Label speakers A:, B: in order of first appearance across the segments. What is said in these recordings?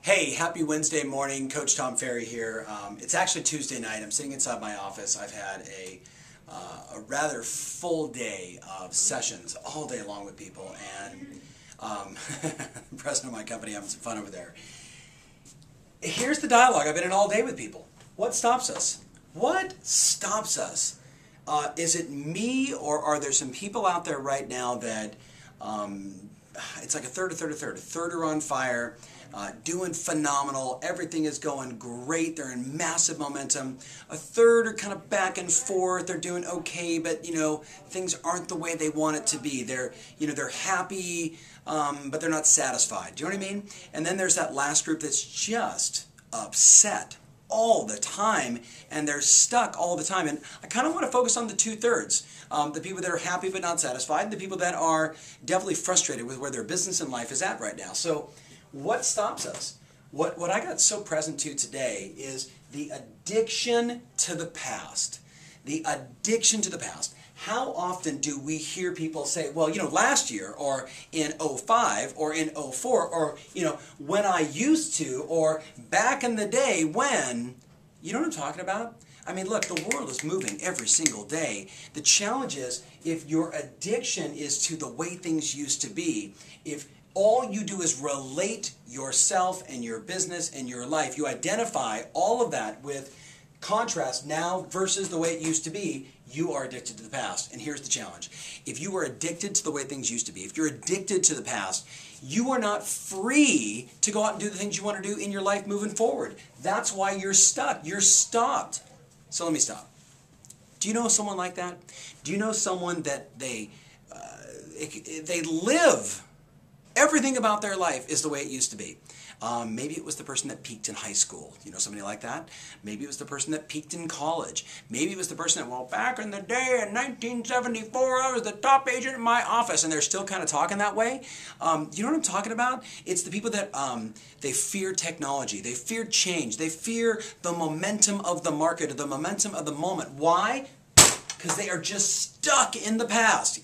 A: Hey, happy Wednesday morning. Coach Tom Ferry here. It's actually Tuesday night. I'm sitting inside my office. I've had a rather full day of sessions all day long with people, and the president of my company having some fun over there. Here's the dialogue I've been in all day with people. What stops us? What stops us? Is it me, or are there some people out there right now that it's like a third are on fire, doing phenomenal, everything is going great, they're in massive momentum. A third are kind of back and forth, they're doing okay, but things aren't the way they want it to be. They're happy, but they're not satisfied. Do you know what I mean? And then there's that last group that's just upset all the time, and they're stuck all the time. And I kind of want to focus on the two-thirds. The people that are happy but not satisfied, and the people that are definitely frustrated with where their business and life is at right now. So what stops us? What I got so present to today is the addiction to the past. The addiction to the past. How often do we hear people say, well, last year, or in '05, or in '04, or, when I used to, or back in the day when, you know what I'm talking about? I mean, look, the world is moving every single day. The challenge is, if your addiction is to the way things used to be, if all you do is relate yourself and your business and your life, you identify all of that with contrast now versus the way it used to be, you are addicted to the past. And here's the challenge. If you are addicted to the way things used to be, if you're addicted to the past, you are not free to go out and do the things you want to do in your life moving forward. That's why you're stuck. You're stopped. So let me stop. Do you know someone like that? Do you know someone that they live, everything about their life is the way it used to be? Maybe it was the person that peaked in high school. You know somebody like that? Maybe it was the person that peaked in college. Maybe it was the person that, well, back in the day in 1974, I was the top agent in my office, and they're still kind of talking that way. You know what I'm talking about? It's the people that they fear technology. They fear change. They fear the momentum of the market, or the momentum of the moment. Why? Because they are just stuck in the past.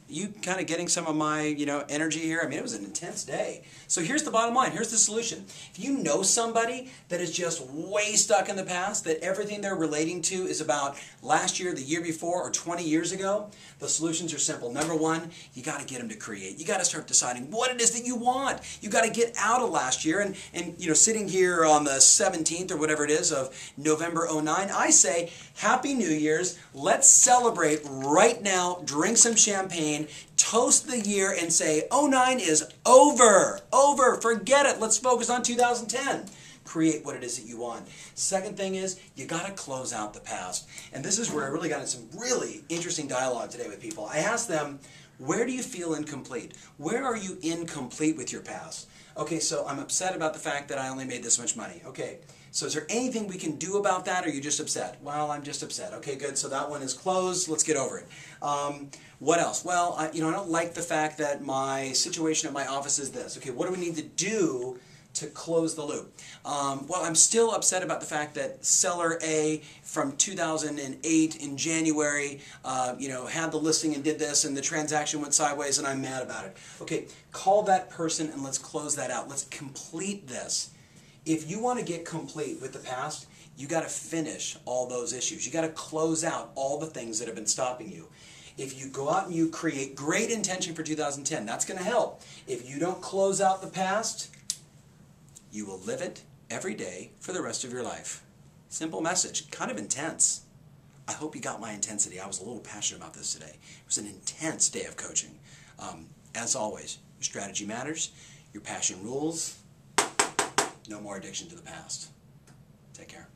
A: You kind of getting some of my, energy here? I mean, it was an intense day. So here's the bottom line. Here's the solution. If you know somebody that is just way stuck in the past, that everything they're relating to is about last year, the year before, or 20 years ago, the solutions are simple. Number one, you got to get them to create. You got to start deciding what it is that you want. You got to get out of last year. And sitting here on the 17th or whatever it is of November '09, I say, Happy New Year's. Let's celebrate right now. Drink some champagne. Toast the year and say, '09 is over. Over. Forget it. Let's focus on 2010. Create what it is that you want. Second thing is, you got to close out the past. And this is where I really got into some really interesting dialogue today with people. I asked them, where do you feel incomplete? Where are you incomplete with your past? Okay, so I'm upset about the fact that I only made this much money. Okay, so is there anything we can do about that, or are you just upset? Well, I'm just upset. Okay, good, so that one is closed. Let's get over it. What else? Well, I don't like the fact that my situation at my office is this. Okay, what do we need to do to close the loop? Well, I'm still upset about the fact that seller A from 2008 in January, had the listing and did this, and the transaction went sideways, and I'm mad about it. Okay, call that person and let's close that out. Let's complete this. If you want to get complete with the past, you got to finish all those issues. You got to close out all the things that have been stopping you. If you go out and you create great intention for 2010, that's going to help. If you don't close out the past, you will live it every day for the rest of your life. Simple message, kind of intense. I hope you got my intensity. I was a little passionate about this today. It was an intense day of coaching. As always, your strategy matters, your passion rules. No more addiction to the past. Take care.